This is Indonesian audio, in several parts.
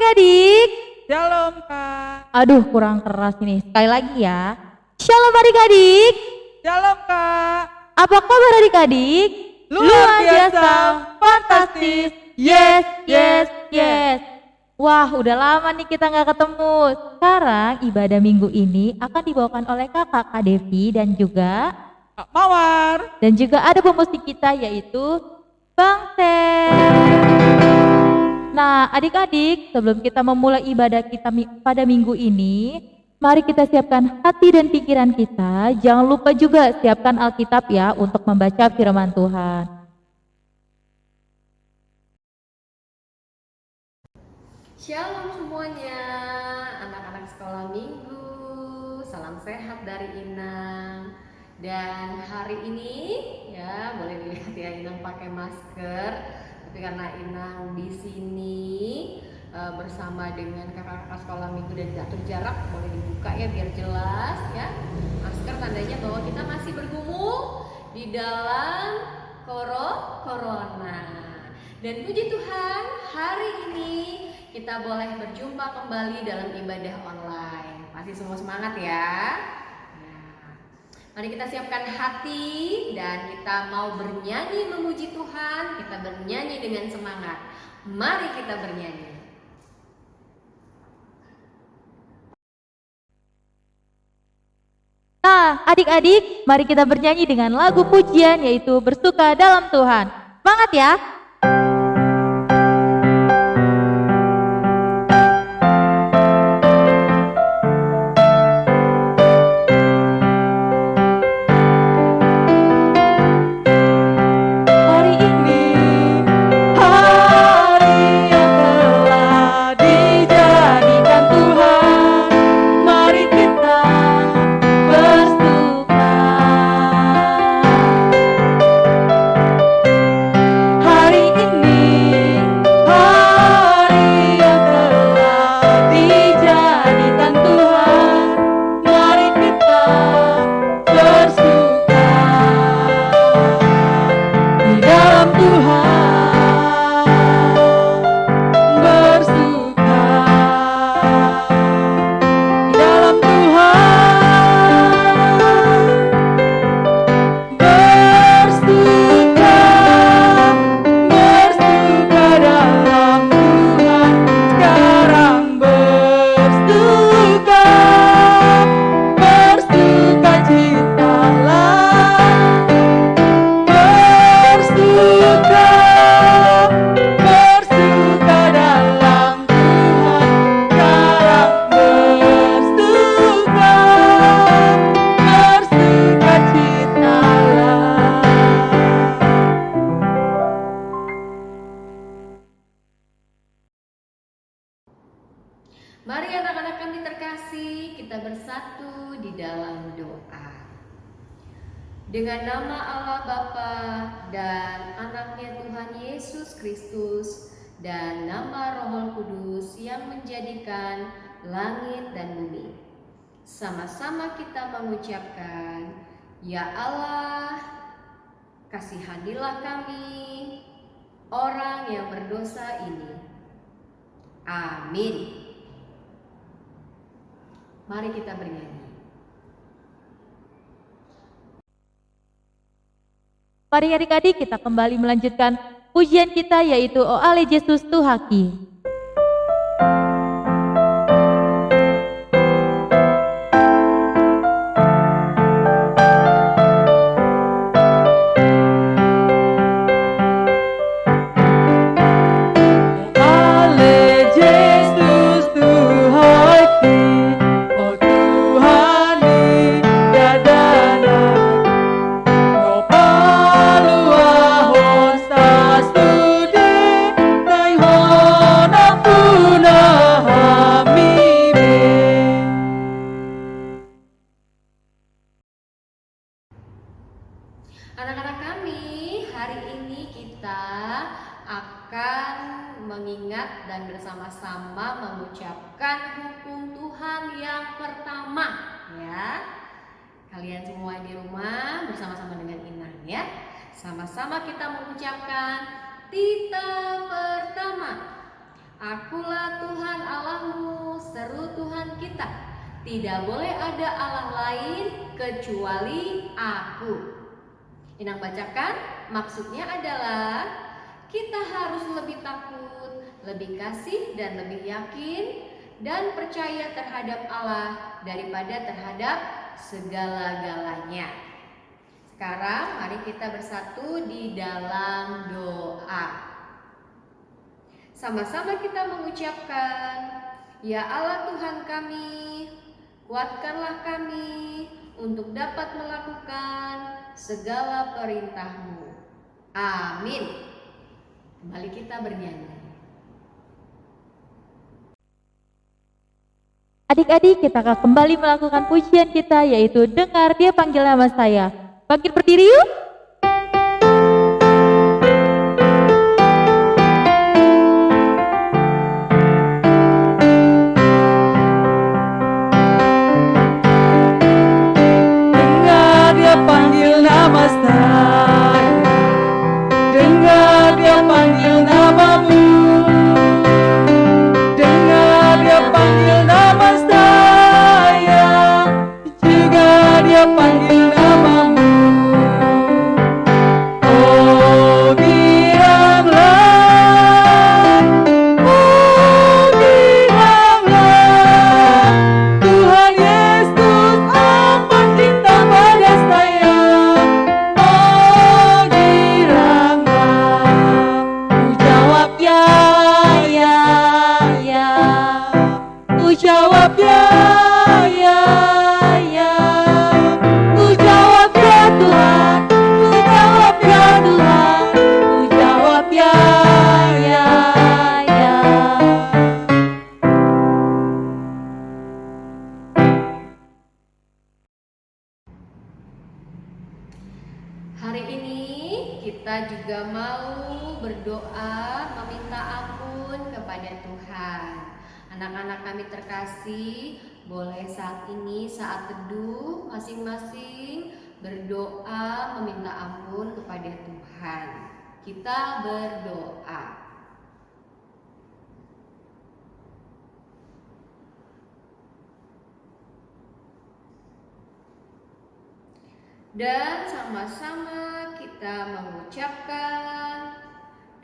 adik-adik. Shalom Kak. Aduh, kurang keras ini. Sekali lagi ya. Shalom adik-adik. Shalom Kak. Apa kabar adik-adik? Luar biasa, fantastis. Yes, yes, yes. Wah, udah lama nih kita nggak ketemu. Sekarang ibadah minggu ini akan dibawakan oleh kakak Kak Devi dan juga Kak Mawar. ada pemusik kita yaitu Bang Ter. Nah, adik-adik, sebelum kita memulai ibadah kita pada minggu ini, mari kita siapkan hati dan pikiran kita. Jangan lupa juga siapkan Alkitab ya untuk membaca firman Tuhan. Shalom semuanya, anak-anak sekolah minggu, salam sehat dari Inang. Dan hari ini ya boleh dilihat ya Inang pakai masker, tapi karena Inang di sini bersama dengan kakak-kakak sekolah minggu dan diatur jarak, boleh dibuka ya biar jelas ya. Masker tandanya bahwa kita masih bergumul di dalam corona. Dan puji Tuhan, hari ini kita boleh berjumpa kembali dalam ibadah online. Pasti semua semangat ya. Nah, mari kita siapkan hati dan kita mau bernyanyi memuji Tuhan. Kita bernyanyi dengan semangat. Mari kita bernyanyi. Nah, adik-adik, mari kita bernyanyi dengan lagu pujian yaitu Bersuka Dalam Tuhan. Semangat ya! Mari anak-anak kami terkasih, kita bersatu di dalam doa. Dengan nama Allah Bapa dan anaknya Tuhan Yesus Kristus dan nama Roh Kudus yang menjadikan langit dan bumi. Sama-sama kita mengucapkan, Ya Allah, kasihanilah kami, orang yang berdosa ini. Amin. Mari kita bernyanyi. Mari adik-adik kita kembali melanjutkan pujian kita yaitu O Ale Yesus Tuhaki. Anak-anak kami, hari ini kita akan mengingat dan bersama-sama mengucapkan hukum Tuhan yang pertama ya. Kalian semua di rumah bersama-sama dengan Inang ya. Sama-sama kita mengucapkan tita pertama. Akulah Tuhan kita. Tidak boleh ada Allah lain kecuali Aku. Inang bacakan, maksudnya adalah kita harus lebih takut, lebih kasih dan lebih yakin dan percaya terhadap Allah daripada terhadap segala-galanya. Sekarang mari kita bersatu di dalam doa. Sama-sama kita mengucapkan, Ya Allah Tuhan kami, kuatkanlah kami untuk dapat melakukan segala perintah-Mu. Amin. Kembali kita bernyanyi. Adik-adik, kita akan kembali melakukan pujian kita, yaitu dengar Dia panggil nama saya. Bangkit berdiri yuk. Dengar Dia panggil nama saya, dengar Dia panggil namamu, dengar Dia panggil nama saya, juga Dia panggil namamu. Oh bilanglah, Tuhan Yesus amat cinta pada saya. Oh bilanglah, ku jawab ya, ku jawab ya, ku jawab ya Tuhan, ku jawab ya Tuhan, ku jawab ya. Hari ini kita juga mau berdoa meminta ampun kepada Tuhan. Anak-anak kami terkasih, boleh saat ini saat teduh masing-masing berdoa meminta ampun kepada Tuhan. Kita berdoa. Dan sama-sama kita mengucapkan,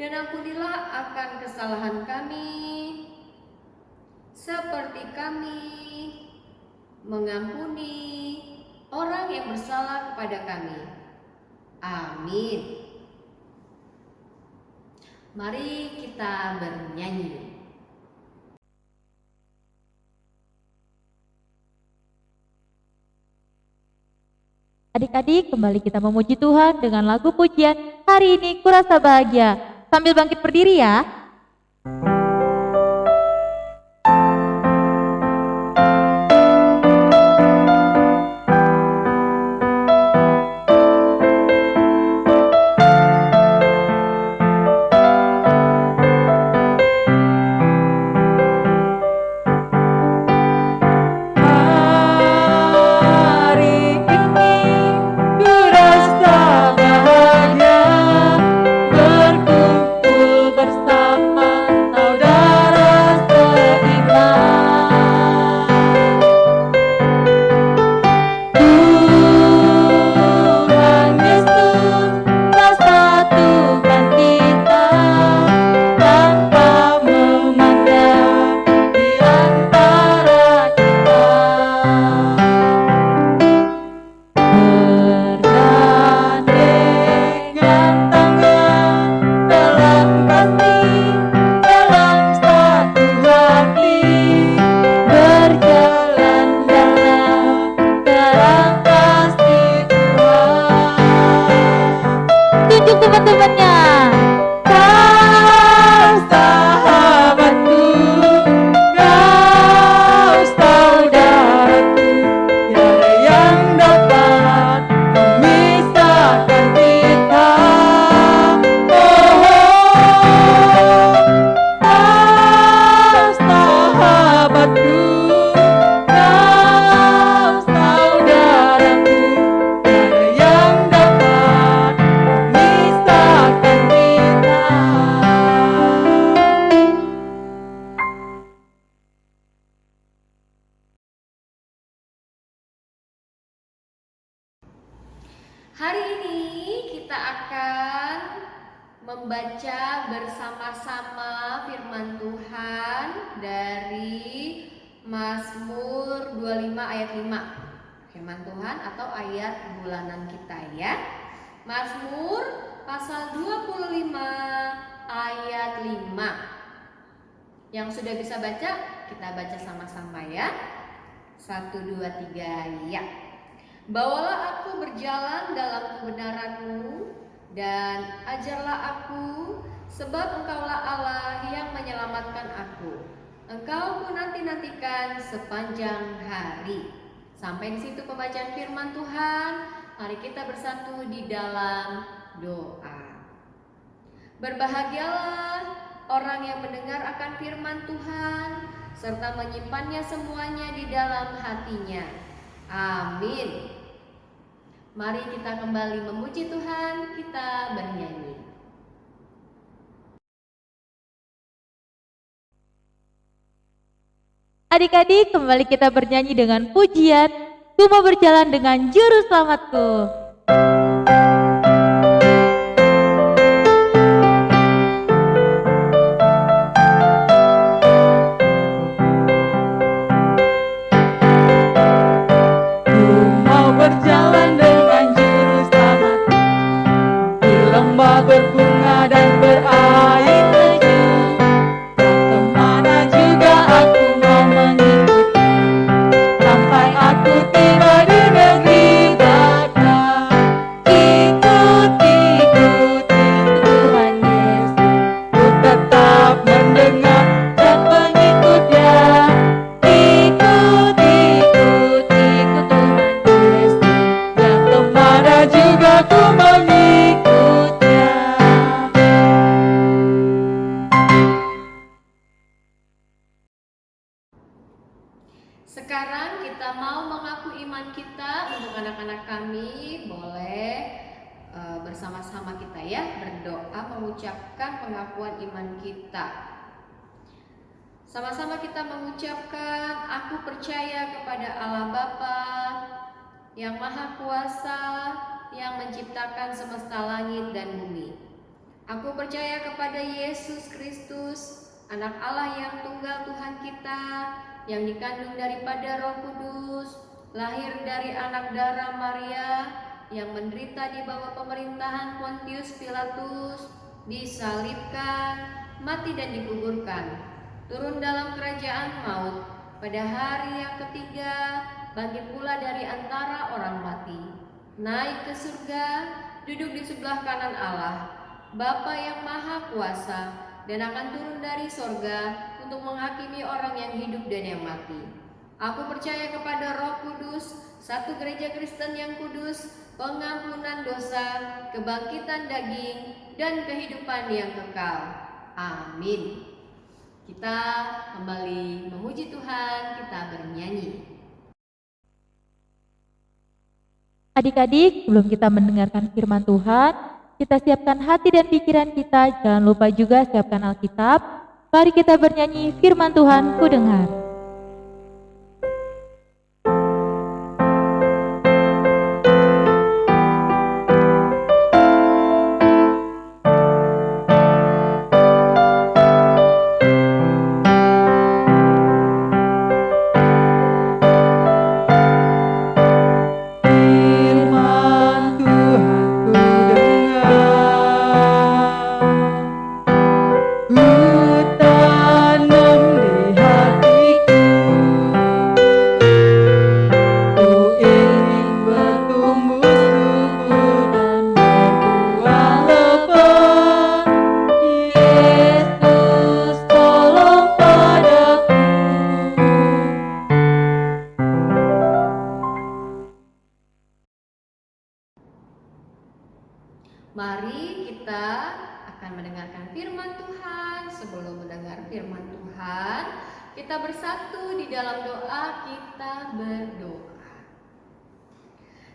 dan ampunilah akan kesalahan kami, seperti kami mengampuni orang yang bersalah kepada kami. Amin. Mari kita bernyanyi. Adik-adik, kembali kita memuji Tuhan dengan lagu pujian Hari Ini Kurasa Bahagia. Sambil bangkit berdiri ya. Hari ini ku rasa bahagia, berkumpul bersama membaca bersama-sama firman Tuhan dari Mazmur 25 ayat 5. Firman Tuhan atau ayat bulanan kita ya. Mazmur pasal 25 ayat 5. Yang sudah bisa baca, kita baca sama-sama ya. 1, 2, 3 ya. Bawalah aku berjalan dalam kebenaran-Mu dan ajarlah aku, sebab Engkaulah Allah yang menyelamatkan aku. Engkau ku nanti-nantikan sepanjang hari. Sampai di situ pembacaan firman Tuhan. Mari kita bersatu di dalam doa. Berbahagialah orang yang mendengar akan firman Tuhan serta menyimpannya semuanya di dalam hatinya. Amin. Mari kita kembali memuji Tuhan, kita bernyanyi. Adik-adik, kembali kita bernyanyi dengan pujian Ku mau berjalan dengan juru selamatku. Berbunga dan berair teduh, kemana juga aku mau mengikuti, sampai aku tiba di negeri Bapa. Ikut Tuhan Yesus, ku tetap mendengar dan mengikut-Nya. Ikut Tuhan Yesus, yang kemana juga ku mengikut. Sekarang kita mau mengaku iman kita. Untuk anak-anak kami boleh bersama-sama kita ya berdoa mengucapkan pengakuan iman kita. Sama-sama kita mengucapkan, aku percaya kepada Allah Bapa yang Maha Kuasa, yang menciptakan semesta langit dan bumi. Aku percaya kepada Yesus Kristus, anak Allah yang tunggal Tuhan kita, yang dikandung daripada Roh Kudus, lahir dari anak darah Maria, yang menderita di bawah pemerintahan Pontius Pilatus, disalibkan, mati dan dikuburkan, turun dalam kerajaan maut, pada hari yang ketiga bangkit pula dari antara orang mati, naik ke surga, duduk di sebelah kanan Allah, Bapa yang Maha Kuasa, dan akan turun dari sorga untuk menghakimi orang yang hidup dan yang mati. Aku percaya kepada Roh Kudus, satu gereja Kristen yang kudus, pengampunan dosa, kebangkitan daging, dan kehidupan yang kekal. Amin. Kita kembali memuji Tuhan, kita bernyanyi. Adik-adik, sebelum kita mendengarkan firman Tuhan, kita siapkan hati dan pikiran kita. Jangan lupa juga siapkan Alkitab. Mari kita bernyanyi firman Tuhan ku dengar. Mari kita akan mendengarkan firman Tuhan. Sebelum mendengar firman Tuhan, kita bersatu di dalam doa, kita berdoa.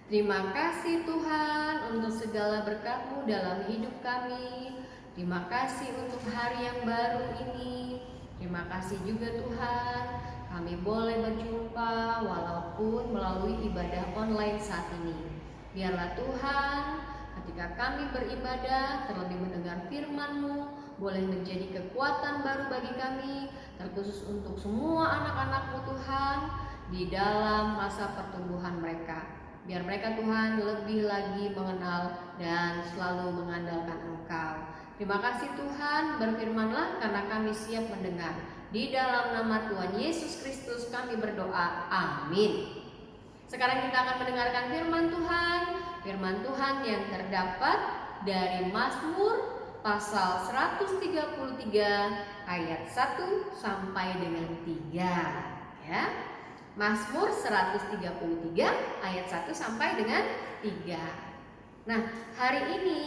Terima kasih Tuhan untuk segala berkat-Mu dalam hidup kami. Terima kasih untuk hari yang baru ini. Terima kasih juga Tuhan, kami boleh berjumpa walaupun melalui ibadah online saat ini. Biarlah Tuhan ketika kami beribadah, terlebih mendengar firman-Mu, boleh menjadi kekuatan baru bagi kami, terkhusus untuk semua anak-anak-Mu Tuhan, di dalam masa pertumbuhan mereka. Biar mereka Tuhan lebih lagi mengenal dan selalu mengandalkan Engkau. Terima kasih Tuhan, berfirman-Lah karena kami siap mendengar. Di dalam nama Tuhan Yesus Kristus kami berdoa, amin. Sekarang kita akan mendengarkan firman Tuhan. Firman Tuhan yang terdapat dari Mazmur pasal 133 ayat 1 sampai dengan 3, ya. Mazmur 133 ayat 1 sampai dengan 3. Nah, hari ini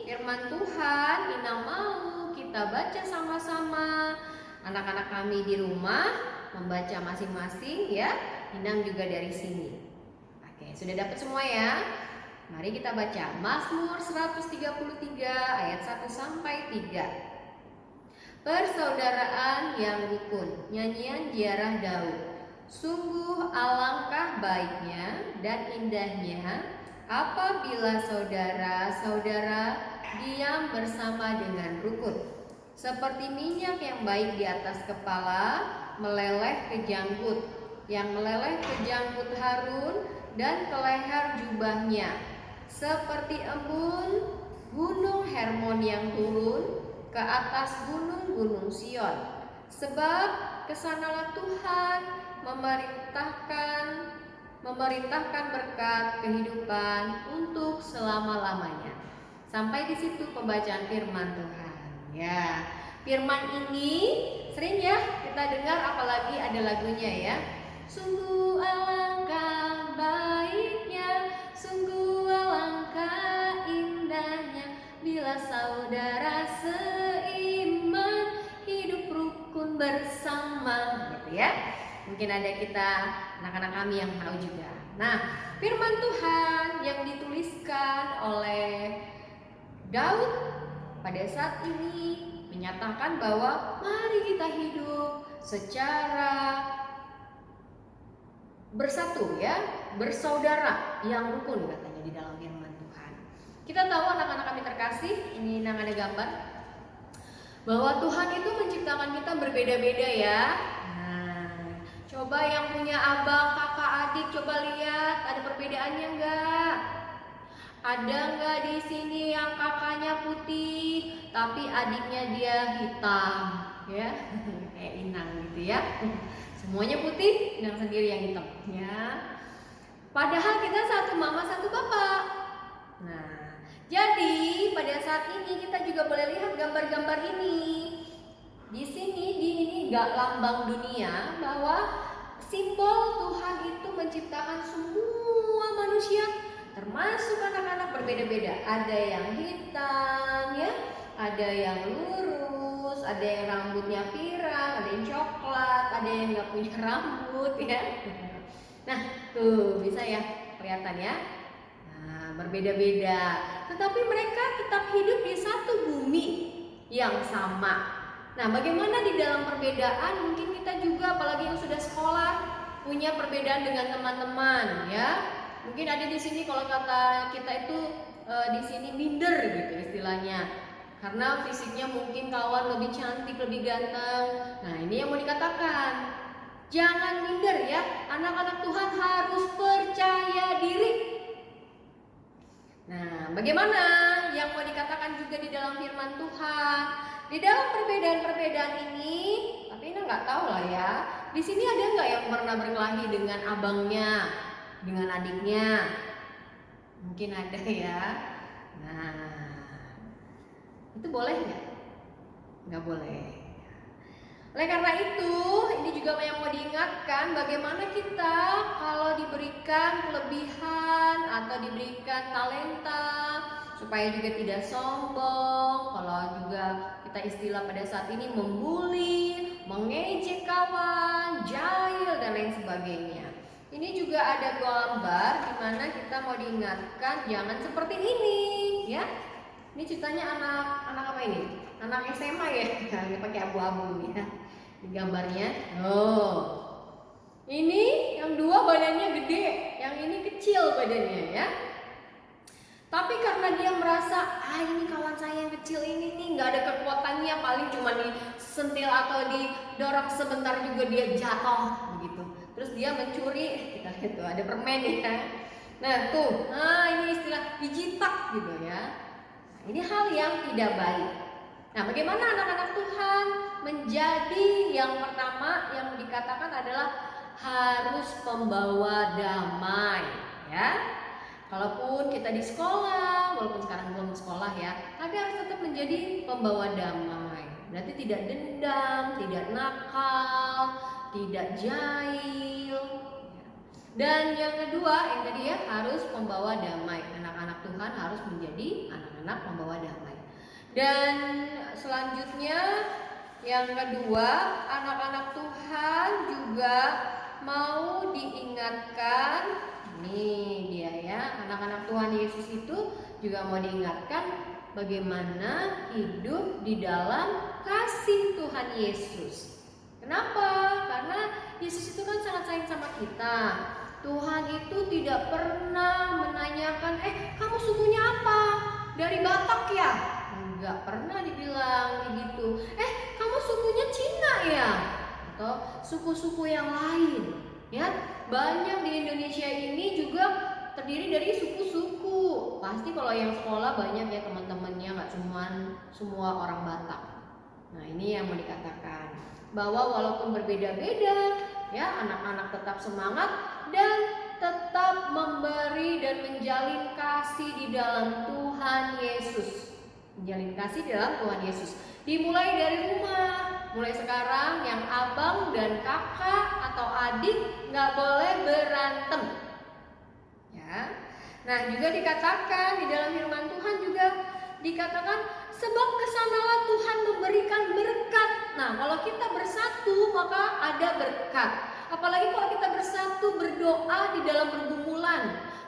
firman Tuhan Ina mau kita baca sama-sama. Anak-anak kami di rumah membaca masing-masing, ya. Inang juga dari sini. Oke, sudah dapat semua ya? Mari kita baca Mazmur 133 ayat 1 sampai 3. Persaudaraan yang rukun, nyanyian ziarah Daud. Sungguh alangkah baiknya dan indahnya apabila saudara-saudara diam bersama dengan rukun. Seperti minyak yang baik di atas kepala, meleleh ke janggut, yang meleleh ke janggut Harun dan ke leher jubahnya. Seperti embun gunung Hermon yang turun ke atas gunung-gunung Sion. Sebab kesanalah Tuhan memerintahkan berkat kehidupan untuk selama-lamanya. Sampai di situ pembacaan firman Tuhan. Ya, firman ini sering ya kita dengar, apalagi ada lagunya ya. Sungguh alangkah baiknya, sungguh alangkah indahnya bila saudara seiman hidup rukun bersama, gitu ya. Mungkin ada kita anak-anak kami yang tahu juga. Nah, firman Tuhan yang dituliskan oleh Daud pada saat ini menyatakan bahwa mari kita hidup secara bersatu, ya, bersaudara yang rukun, katanya di dalam firman Tuhan. Kita tahu anak-anak kami terkasih, ini nang ada gambar bahwa Tuhan itu menciptakan kita berbeda-beda ya. Coba yang punya abang, kakak, adik, coba lihat ada perbedaannya enggak? Ada enggak di sini yang kakaknya putih tapi adiknya dia hitam, ya? Kayak Inang gitu ya. Semuanya putih, Inang sendiri yang hitam, ya. Padahal kita satu mama, satu bapak. Nah, jadi pada saat ini kita juga boleh lihat gambar-gambar ini. Di sini, ini gak lambang dunia bahwa simbol Tuhan itu menciptakan semua manusia, termasuk anak-anak berbeda-beda. Ada yang hitam, ya, ada yang lurus, ada yang rambutnya pirang, ada yang coklat, ada yang gak punya rambut, ya. Nah, tuh bisa ya kelihatan ya. Nah, berbeda-beda, tetapi mereka tetap hidup di satu bumi yang sama. Nah, bagaimana di dalam perbedaan? Mungkin kita juga, apalagi yang sudah sekolah, punya perbedaan dengan teman-teman, ya. Mungkin ada di sini kalau kata kita itu di sini minder gitu istilahnya, karena fisiknya mungkin kawan lebih cantik, lebih ganteng. Nah, ini yang mau dikatakan, jangan minder ya. Anak-anak Tuhan harus percaya diri. Nah, bagaimana yang mau dikatakan juga di dalam firman Tuhan? Di dalam perbedaan-perbedaan ini, tapi Ina nggak tahu lah ya. Di sini ada nggak yang pernah berkelahi dengan abangnya, dengan adiknya? Mungkin ada ya. Nah, itu boleh nggak? Nggak boleh. Oleh karena itu, ini juga yang mau diingatkan, bagaimana kita kalau diberikan kelebihan atau diberikan talenta, supaya juga tidak sombong. Kalau juga kita istilah pada saat ini membuli, mengejek kawan, jahil dan lain sebagainya. Ini juga ada gambar di mana kita mau diingatkan jangan seperti ini, ya. Ini ceritanya anak apa ini? Anak SMA ya, yang pakai abu-abu ya. Di gambarnya. Oh. Ini yang dua badannya gede, yang ini kecil badannya ya. Tapi karena dia merasa, ini kawan saya yang kecil ini nih nggak ada kekuatannya, paling cuma disentil atau didorong sebentar juga dia jatuh begitu. Terus dia mencuri, kita lihat tuh ada permen ya. Nah tuh, ini istilah dijitak gitu ya. Nah, ini hal yang tidak baik. Nah, bagaimana anak-anak Tuhan menjadi yang pertama yang dikatakan adalah harus membawa damai ya. Kalaupun kita di sekolah, walaupun sekarang belum sekolah ya, tapi harus tetap menjadi pembawa damai. Berarti tidak dendam, tidak nakal, tidak jahil. Dan yang kedua, yang tadi ya, harus membawa damai. Anak-anak Tuhan harus menjadi anak-anak pembawa damai. Dan selanjutnya, yang kedua, anak-anak Tuhan juga mau diingatkan. Nih dia ya, anak-anak Tuhan Yesus itu juga mau diingatkan bagaimana hidup di dalam kasih Tuhan Yesus. Kenapa? Karena Yesus itu kan sangat sayang sama kita. Tuhan itu tidak pernah menanyakan, kamu sukunya apa? Dari Batak ya? Enggak pernah dibilang begitu. Kamu sukunya Cina ya? Atau suku-suku yang lain ya? Banyak di Indonesia ini juga terdiri dari suku-suku. Pasti kalau yang sekolah banyak ya teman-temannya, nggak semua orang Batak. Nah ini yang mau dikatakan, bahwa walaupun berbeda-beda ya, anak-anak tetap semangat dan tetap memberi dan menjalin kasih di dalam Tuhan Yesus. Menjalin kasih di dalam Tuhan Yesus. Dimulai dari rumah. Mulai sekarang yang abang dan kakak atau adik nggak boleh berantem. Ya. Nah juga dikatakan di dalam firman Tuhan juga dikatakan sebab kesanalah Tuhan memberikan berkat. Nah kalau kita bersatu maka ada berkat. Apalagi kalau kita bersatu berdoa di dalam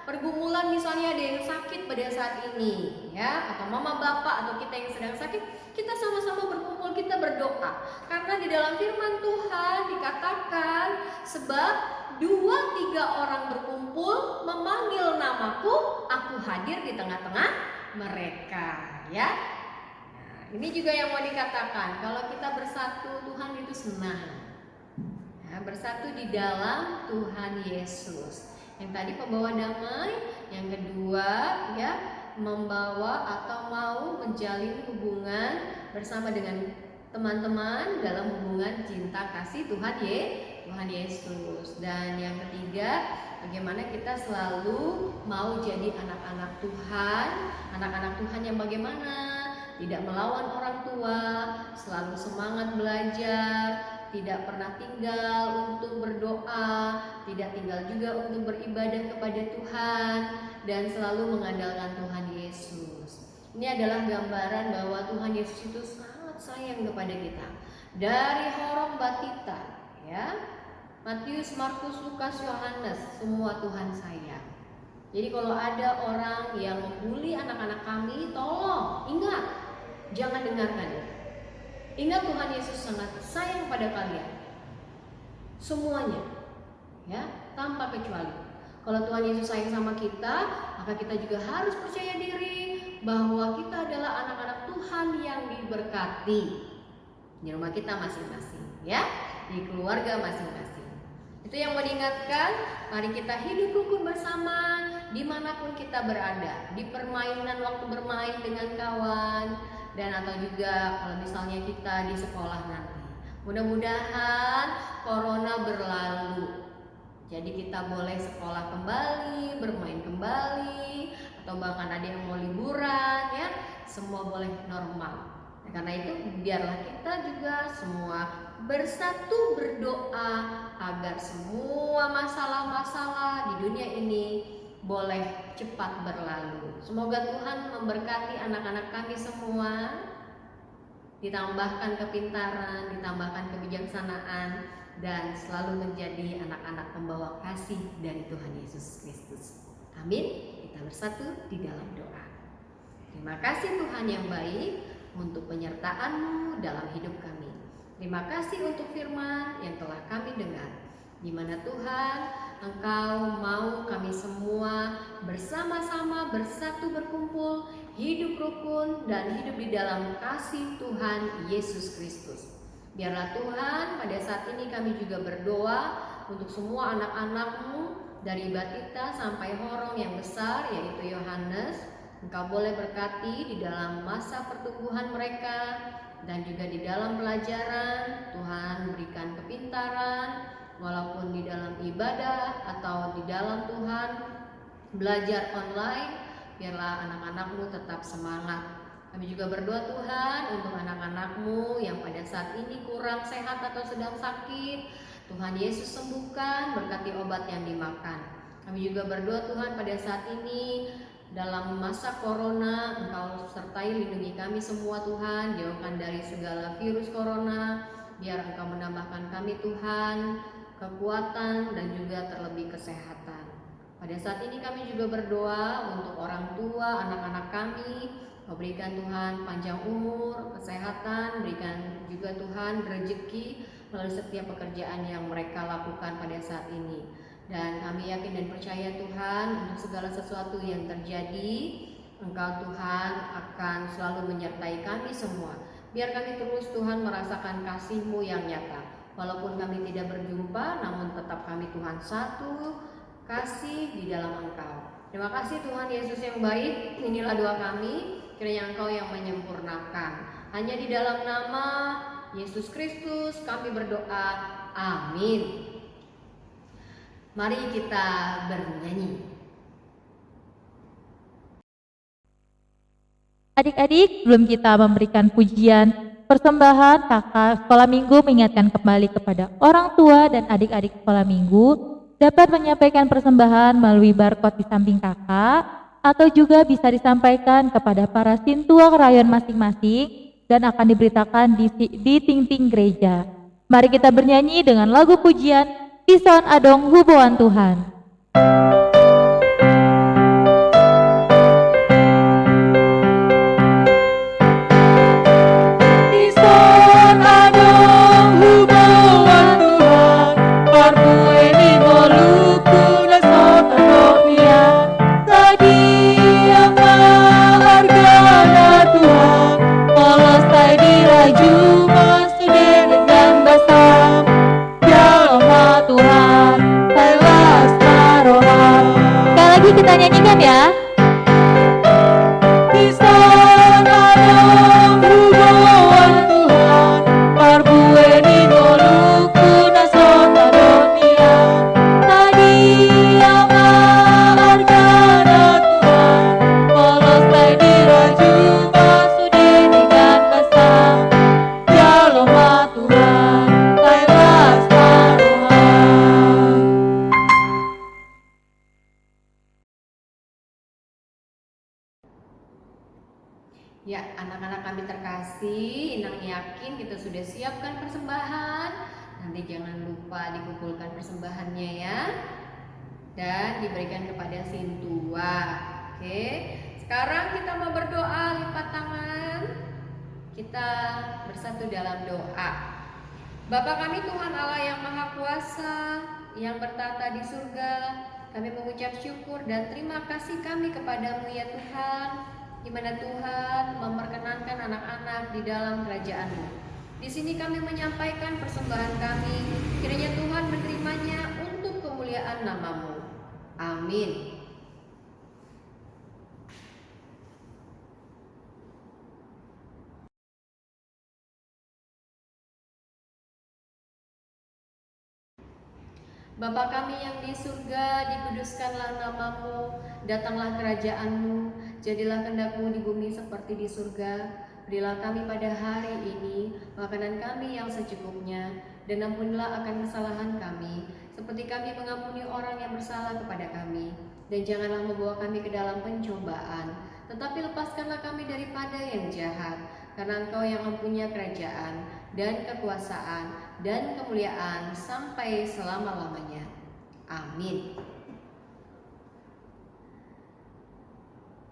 pergumulan misalnya ada yang sakit pada saat ini ya, atau mama bapak atau kita yang sedang sakit, kita sama-sama berkumpul, kita berdoa. Karena di dalam firman Tuhan dikatakan sebab 2-3 orang berkumpul memanggil namaku, aku hadir di tengah-tengah mereka ya. Nah, ini juga yang mau dikatakan, kalau kita bersatu Tuhan itu senang. Bersatu di dalam Tuhan Yesus. Yang tadi pembawa damai, yang kedua ya membawa atau mau menjalin hubungan bersama dengan teman-teman dalam hubungan cinta kasih Tuhan Yesus. Dan yang ketiga, bagaimana kita selalu mau jadi anak-anak Tuhan yang bagaimana tidak melawan orang tua, selalu semangat belajar, tidak pernah tinggal untuk berdoa, tidak tinggal juga untuk beribadah kepada Tuhan, dan selalu mengandalkan Tuhan Yesus. Ini adalah gambaran bahwa Tuhan Yesus itu sangat sayang kepada kita. Dari horong batita, ya, Matius, Markus, Lukas, Yohanes, semua Tuhan sayang. Jadi kalau ada orang yang membuli anak-anak kami, tolong ingat, jangan dengarkan. Ingat Tuhan Yesus sangat sayang pada kalian, semuanya, ya, tanpa kecuali. Kalau Tuhan Yesus sayang sama kita, maka kita juga harus percaya diri bahwa kita adalah anak-anak Tuhan yang diberkati di rumah kita masing-masing, ya, di keluarga masing-masing. Itu yang mau diingatkan. Mari kita hidup rukun bersama dimanapun kita berada, di permainan waktu bermain dengan kawan, dan atau juga kalau misalnya kita di sekolah nanti. Mudah-mudahan corona berlalu, jadi kita boleh sekolah kembali, bermain kembali, atau bahkan ada yang mau liburan, ya, semua boleh normal. Nah, karena itu biarlah kita juga semua bersatu berdoa agar semua masalah-masalah di dunia ini boleh cepat berlalu. Semoga Tuhan memberkati anak-anak kami semua, ditambahkan kepintaran, ditambahkan kebijaksanaan, dan selalu menjadi anak-anak pembawa kasih dari Tuhan Yesus Kristus. Amin. Kita bersatu di dalam doa. Terima kasih Tuhan yang baik untuk penyertaan-Mu dalam hidup kami. Terima kasih untuk firman yang telah kami dengar. di mana Tuhan Engkau mau kami semua bersama-sama bersatu berkumpul, hidup rukun dan hidup di dalam kasih Tuhan Yesus Kristus. Biarlah Tuhan pada saat ini kami juga berdoa untuk semua anak-anak-Mu dari Batita sampai Horong yang besar yaitu Yohanes. Engkau boleh berkati di dalam masa pertumbuhan mereka dan juga di dalam pelajaran. Tuhan berikan kepintaran walaupun di dalam ibadah atau di dalam Tuhan belajar online. Biarlah anak-anak-Mu tetap semangat. Kami juga berdoa Tuhan untuk anak-anak-Mu yang pada saat ini kurang sehat atau sedang sakit. Tuhan Yesus sembuhkan, berkati obat yang dimakan. Kami juga berdoa Tuhan pada saat ini dalam masa corona, Engkau sertai lindungi kami semua Tuhan. Jauhkan dari segala virus corona. Biar Engkau menambahkan kami Tuhan kekuatan dan juga terlebih kesehatan. Pada saat ini kami juga berdoa untuk orang tua, anak-anak kami. Kau berikan Tuhan panjang umur, kesehatan, berikan juga Tuhan rezeki melalui setiap pekerjaan yang mereka lakukan pada saat ini. Dan kami yakin dan percaya Tuhan untuk segala sesuatu yang terjadi, Engkau Tuhan akan selalu menyertai kami semua. Biar kami terus Tuhan merasakan kasih-Mu yang nyata. Walaupun kami tidak berjumpa, namun tetap kami Tuhan satu kasih di dalam Engkau. Terima kasih Tuhan Yesus yang baik. Inilah doa kami, kiranya Engkau yang menyempurnakan. Hanya di dalam nama Yesus Kristus kami berdoa. Amin. Mari kita bernyanyi. Adik-adik, sebelum kita memberikan pujian persembahan, kakak sekolah minggu mengingatkan kembali kepada orang tua dan adik-adik sekolah minggu dapat menyampaikan persembahan melalui barcode di samping kakak atau juga bisa disampaikan kepada para sintua rayon masing-masing dan akan diberitakan di ting-ting gereja. Mari kita bernyanyi dengan lagu pujian Pison Adong Hubuan Tuhan. Kita nyanyikan ya. Ya, anak-anak kami terkasih, Inang yakin kita sudah siapkan persembahan. Nanti jangan lupa dikumpulkan persembahannya ya. Dan diberikan kepada sintua. Oke, sekarang kita mau berdoa, lipat tangan. Kita bersatu dalam doa. Bapa kami Tuhan Allah yang Maha Kuasa, yang bertata di surga, kami mengucap syukur dan terima kasih kami kepadamu ya Tuhan, di mana Tuhan memperkenankan anak-anak di dalam kerajaan-Mu. Di sini kami menyampaikan persembahan kami, kiranya Tuhan menerimanya untuk kemuliaan nama-Mu. Amin. Bapa kami yang di surga, dikuduskanlah nama-Mu, datanglah kerajaan-Mu, jadilah kehendak-Mu di bumi seperti di surga. Berilah kami pada hari ini makanan kami yang secukupnya, dan ampunilah akan kesalahan kami, seperti kami mengampuni orang yang bersalah kepada kami. Dan janganlah membawa kami ke dalam pencobaan, tetapi lepaskanlah kami daripada yang jahat, karena Engkau yang mempunyai kerajaan dan kekuasaan dan kemuliaan sampai selama-lamanya. Amin.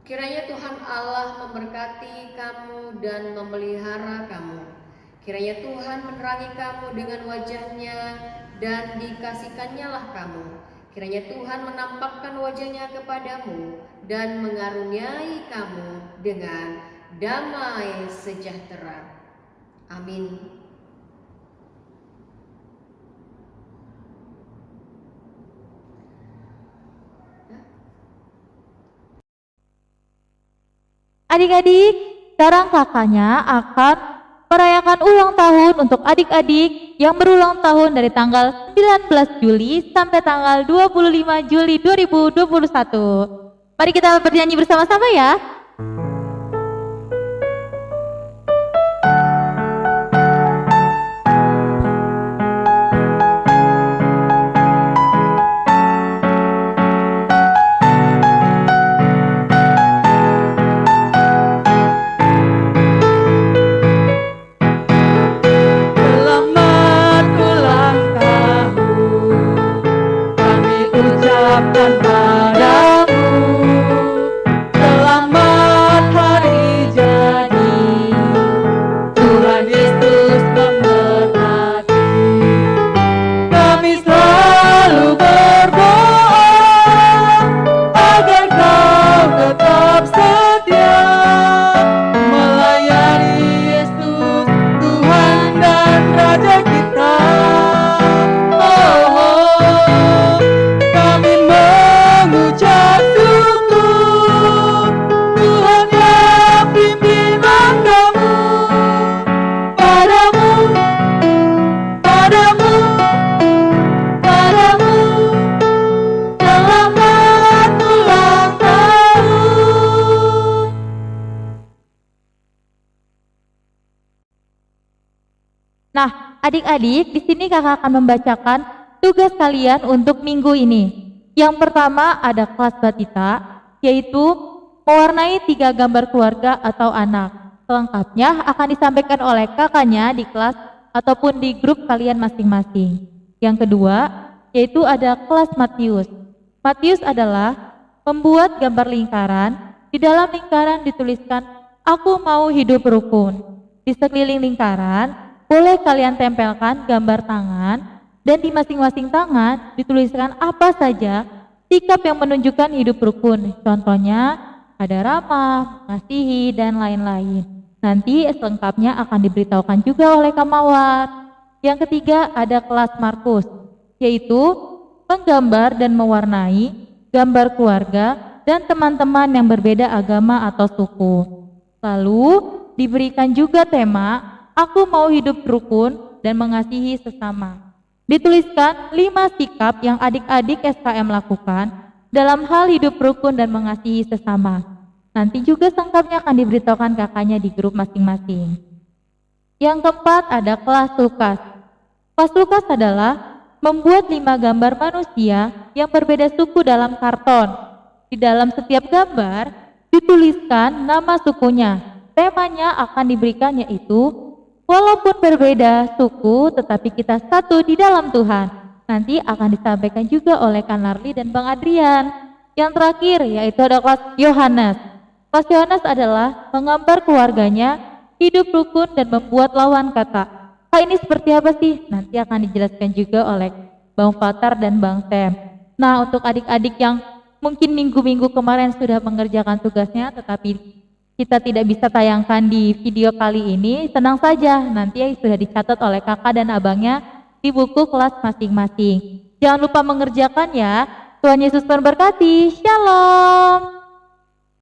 Kiranya Tuhan Allah memberkati kamu dan memelihara kamu. Kiranya Tuhan menerangi kamu dengan wajah-Nya dan dikasihkannyalah kamu. Kiranya Tuhan menampakkan wajahnya kepadamu dan mengaruniai kamu dengan damai sejahtera. Amin. Adik-adik, sekarang kakaknya akan merayakan ulang tahun untuk adik-adik yang berulang tahun dari tanggal 19 Juli sampai tanggal 25 Juli 2021. Mari kita bernyanyi bersama-sama ya. Selamat ulang tahun, kami ucapkan padamu. Selamat hari jadi, Tuhan Yesus memberkati. Kami selalu berdoa agar kau tetap setia melayani Yesus, Tuhan dan Raja kita. Oh, kami mengucap syukur, Tuhan yang pimpinan kamu. Padamu, padamu, padamu, selamat ulang tahun. Nah, adik-adik, di sini kakak akan membacakan tugas kalian untuk minggu ini. Yang pertama ada kelas batita, yaitu mewarnai 3 gambar keluarga atau anak. Selengkapnya akan disampaikan oleh kakaknya di kelas ataupun di grup kalian masing-masing. Yang kedua, yaitu ada kelas Matius. Matius adalah membuat gambar lingkaran. Di dalam lingkaran dituliskan, "Aku mau hidup rukun." Di sekeliling lingkaran boleh kalian tempelkan gambar tangan, dan di masing-masing tangan dituliskan apa saja sikap yang menunjukkan hidup rukun. Contohnya ada ramah, mengasihi, dan lain-lain. Nanti selengkapnya akan diberitahukan juga oleh Kak Mawar. Yang ketiga ada kelas Markus, yaitu menggambar dan mewarnai gambar keluarga dan teman-teman yang berbeda agama atau suku. Lalu diberikan juga tema, "Aku mau hidup rukun dan mengasihi sesama." Dituliskan 5 sikap yang adik-adik SKM lakukan dalam hal hidup rukun dan mengasihi sesama. Nanti juga selengkapnya akan diberitahukan kakaknya di grup masing-masing. Yang keempat ada kelas Lukas. Kelas Lukas adalah membuat 5 gambar manusia yang berbeda suku dalam karton. Di dalam setiap gambar dituliskan nama sukunya. Temanya akan diberikan yaitu, "Walaupun berbeda suku, tetapi kita satu di dalam Tuhan." Nanti akan disampaikan juga oleh Kak Narli dan Bang Adrian. Yang terakhir yaitu ada kelas Yohanes. Kelas Yohanes adalah menggambar keluarganya, hidup rukun dan membuat lawan kata. Kak, ini seperti apa sih? Nanti akan dijelaskan juga oleh Bang Fatar dan Bang Sam. Nah, untuk adik-adik yang mungkin minggu-minggu kemarin sudah mengerjakan tugasnya, tetapi kita tidak bisa tayangkan di video kali ini, tenang saja, nanti sudah dicatat oleh kakak dan abangnya di buku kelas masing-masing. Jangan lupa mengerjakan ya. Tuhan Yesus memberkati. Shalom.